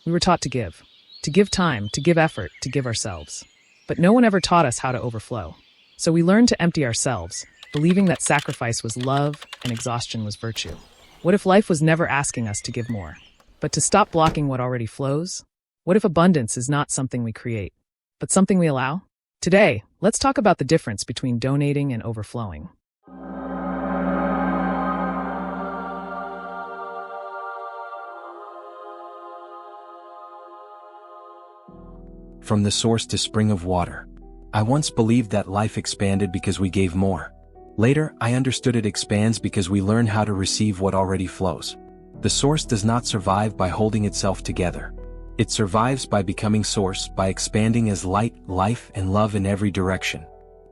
We were taught to give time, to give effort, to give ourselves. But no one ever taught us how to overflow. So we learned to empty ourselves, believing that sacrifice was love and exhaustion was virtue. What if life was never asking us to give more, but to stop blocking what already flows? What if abundance is not something we create, but something we allow? Today, let's talk about the difference between donating and overflowing. From the source to spring of water. I once believed that life expanded because we gave more. Later, I understood it expands because we learn how to receive what already flows. The source does not survive by holding itself together. It survives by becoming source, by expanding as light, life, and love in every direction.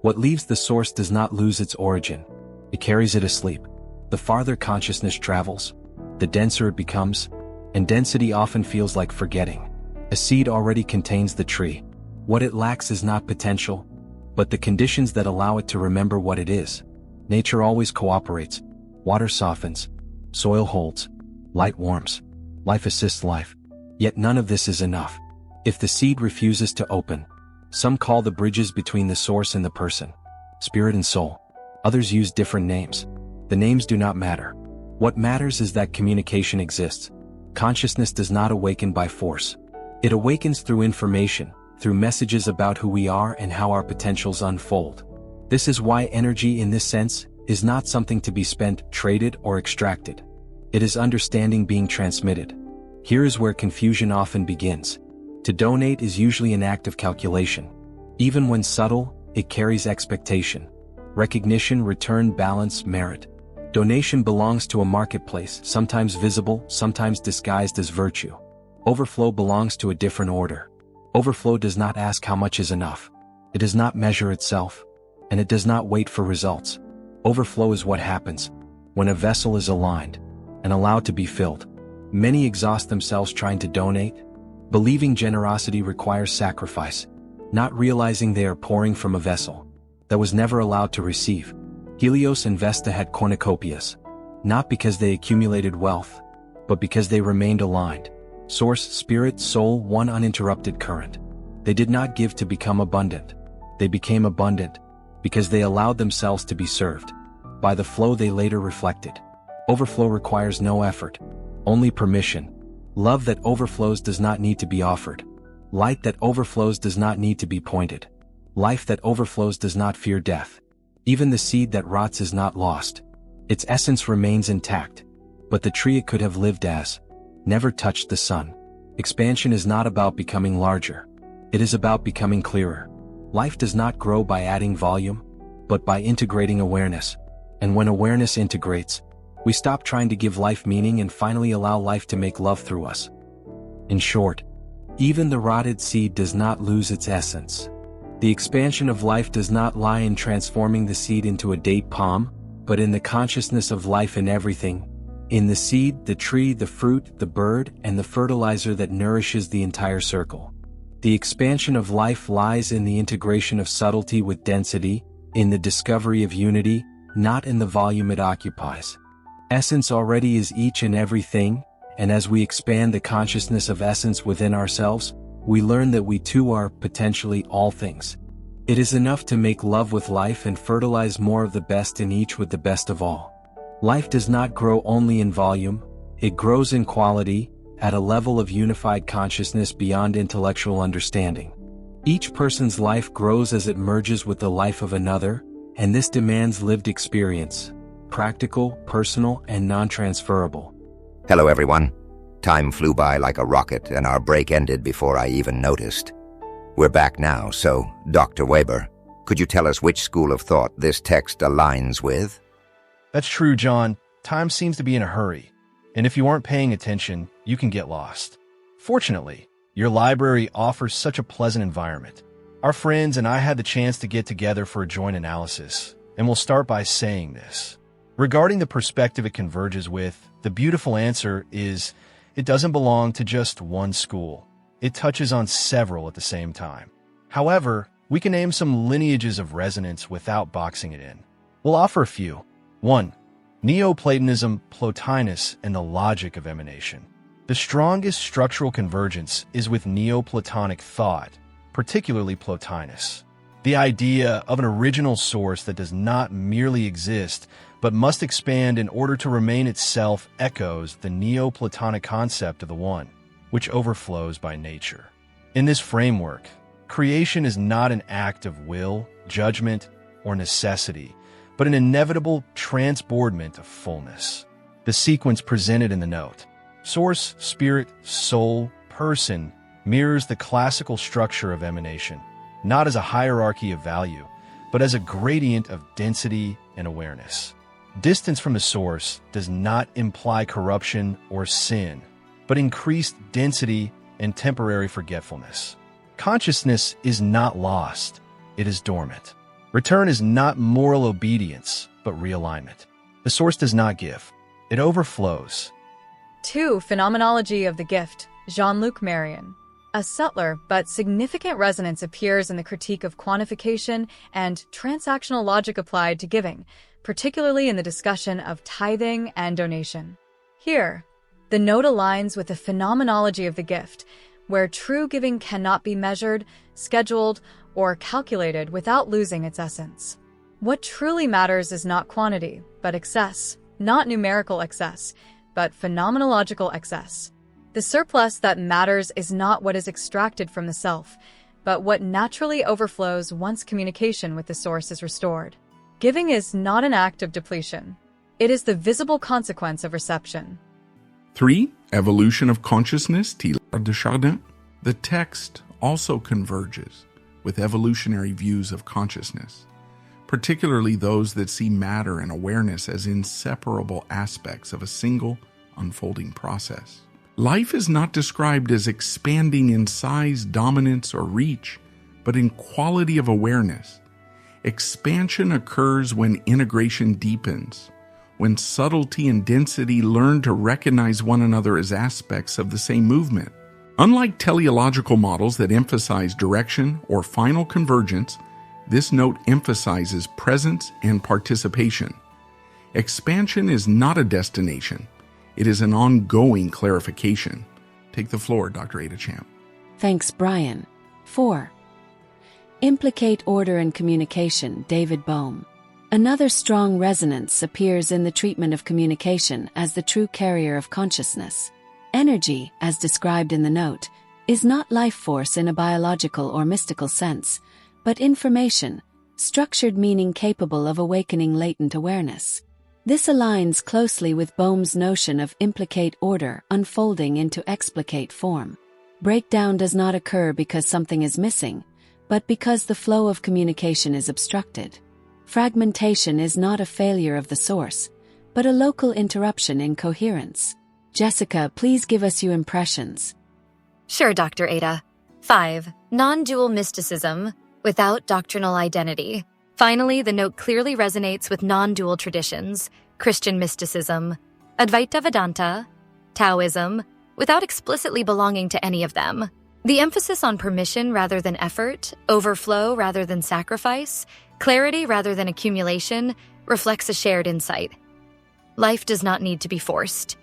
What leaves the source does not lose its origin. It carries it asleep. The farther consciousness travels, the denser it becomes, and density often feels like forgetting. A seed already contains the tree. What it lacks is not potential, but the conditions that allow it to remember what it is. Nature always cooperates. Water softens. Soil holds. Light warms. Life assists life. Yet none of this is enough. If the seed refuses to open, some call the bridges between the source and the person spirit and soul. Others use different names. The names do not matter. What matters is that communication exists. Consciousness does not awaken by force. It awakens through information, through messages about who we are and how our potentials unfold. This is why energy in this sense is not something to be spent, traded, or extracted. It is understanding being transmitted. Here is where confusion often begins. To donate is usually an act of calculation. Even when subtle, it carries expectation. Recognition, return, balance, merit. Donation belongs to a marketplace, sometimes visible, sometimes disguised as virtue. Overflow belongs to a different order. Overflow does not ask how much is enough. It does not measure itself, and it does not wait for results. Overflow is what happens when a vessel is aligned and allowed to be filled. Many exhaust themselves trying to donate, believing generosity requires sacrifice, not realizing they are pouring from a vessel that was never allowed to receive. Helios and Vesta had cornucopias, not because they accumulated wealth, but because they remained aligned. Source, spirit, soul, one uninterrupted current. They did not give to become abundant. They became abundant because they allowed themselves to be served. By the flow they later reflected. Overflow requires no effort, only permission. Love that overflows does not need to be offered. Light that overflows does not need to be pointed. Life that overflows does not fear death. Even the seed that rots is not lost. Its essence remains intact, but the tree it could have lived as never touched the sun. Expansion is not about becoming larger. It is about becoming clearer. Life does not grow by adding volume, but by integrating awareness. And when awareness integrates, we stop trying to give life meaning and finally allow life to make love through us. In short, even the rotted seed does not lose its essence. The expansion of life does not lie in transforming the seed into a date palm, but in the consciousness of life in everything. In the seed, the tree, the fruit, the bird, and the fertilizer that nourishes the entire circle. The expansion of life lies in the integration of subtlety with density, in the discovery of unity, not in the volume it occupies. Essence already is each and everything, and as we expand the consciousness of essence within ourselves, we learn that we too are, potentially, all things. It is enough to make love with life and fertilize more of the best in each with the best of all. Life does not grow only in volume, it grows in quality, at a level of unified consciousness beyond intellectual understanding. Each person's life grows as it merges with the life of another, and this demands lived experience, practical, personal, and non-transferable. Hello everyone. Time flew by like a rocket and our break ended before I even noticed. We're back now, so, Dr. Weber, could you tell us which school of thought this text aligns with? That's true, John. Time seems to be in a hurry, and if you aren't paying attention, you can get lost. Fortunately, your library offers such a pleasant environment. Our friends and I had the chance to get together for a joint analysis, and we'll start by saying this. Regarding the perspective it converges with, the beautiful answer is it doesn't belong to just one school. It touches on several at the same time. However, we can name some lineages of resonance without boxing it in. We'll offer a few. 1. Neoplatonism, Plotinus, and the logic of emanation. The strongest structural convergence is with Neoplatonic thought, particularly Plotinus. The idea of an original source that does not merely exist but must expand in order to remain itself echoes the Neoplatonic concept of the One, which overflows by nature. In this framework, creation is not an act of will, judgment, or necessity, but an inevitable transbordment of fullness. The sequence presented in the note, source, spirit, soul, person, mirrors the classical structure of emanation, not as a hierarchy of value, but as a gradient of density and awareness. Distance from the source does not imply corruption or sin, but increased density and temporary forgetfulness. Consciousness is not lost, it is dormant. Return is not moral obedience, but realignment. The source does not give, it overflows. 2. Phenomenology of the gift, Jean-Luc Marion. A subtler but significant resonance appears in the critique of quantification and transactional logic applied to giving, particularly in the discussion of tithing and donation. Here, the note aligns with the phenomenology of the gift, where true giving cannot be measured, scheduled, or calculated without losing its essence. What truly matters is not quantity, but excess, not numerical excess, but phenomenological excess. The surplus that matters is not what is extracted from the self, but what naturally overflows once communication with the source is restored. Giving is not an act of depletion. It is the visible consequence of reception. 3. Evolution of consciousness, Teilhard de Chardin. The text also converges with evolutionary views of consciousness, particularly those that see matter and awareness as inseparable aspects of a single unfolding process. Life is not described as expanding in size, dominance, or reach, but in quality of awareness. Expansion occurs when integration deepens, when subtlety and density learn to recognize one another as aspects of the same movement. Unlike teleological models that emphasize direction or final convergence, this note emphasizes presence and participation. Expansion is not a destination. It is an ongoing clarification. Take the floor, Dr. Ada Champ. Thanks, Brian. 4. Implicate order and communication, David Bohm. Another strong resonance appears in the treatment of communication as the true carrier of consciousness. Energy, as described in the note, is not life force in a biological or mystical sense, but information, structured meaning capable of awakening latent awareness. This aligns closely with Bohm's notion of implicate order unfolding into explicate form. Breakdown does not occur because something is missing, but because the flow of communication is obstructed. Fragmentation is not a failure of the source, but a local interruption in coherence. Jessica, please give us your impressions. Sure, Dr. Ada. 5. Non-dual mysticism without doctrinal identity. Finally, the note clearly resonates with non-dual traditions, Christian mysticism, Advaita Vedanta, Taoism, without explicitly belonging to any of them. The emphasis on permission rather than effort, overflow rather than sacrifice, clarity rather than accumulation reflects a shared insight. Life does not need to be forced.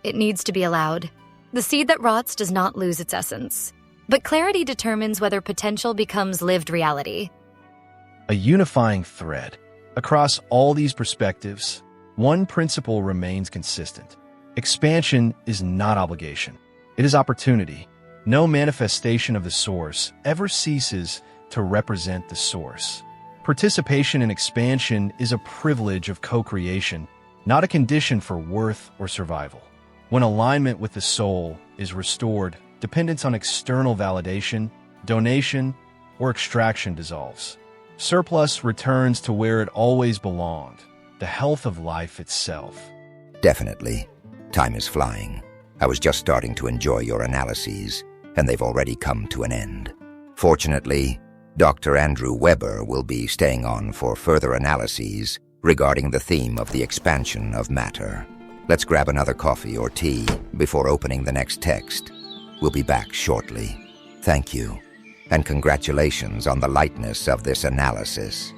It needs to be allowed. The seed that rots does not lose its essence. But clarity determines whether potential becomes lived reality. A unifying thread. Across all these perspectives, one principle remains consistent. Expansion is not obligation. It is opportunity. No manifestation of the source ever ceases to represent the source. Participation in expansion is a privilege of co-creation, not a condition for worth or survival. When alignment with the soul is restored, dependence on external validation, donation, or extraction dissolves. Surplus returns to where it always belonged, the health of life itself. Definitely. Time is flying. I was just starting to enjoy your analyses, and they've already come to an end. Fortunately, Dr. Andrew Weber will be staying on for further analyses regarding the theme of the expansion of matter. Let's grab another coffee or tea before opening the next text. We'll be back shortly. Thank you, and congratulations on the lightness of this analysis.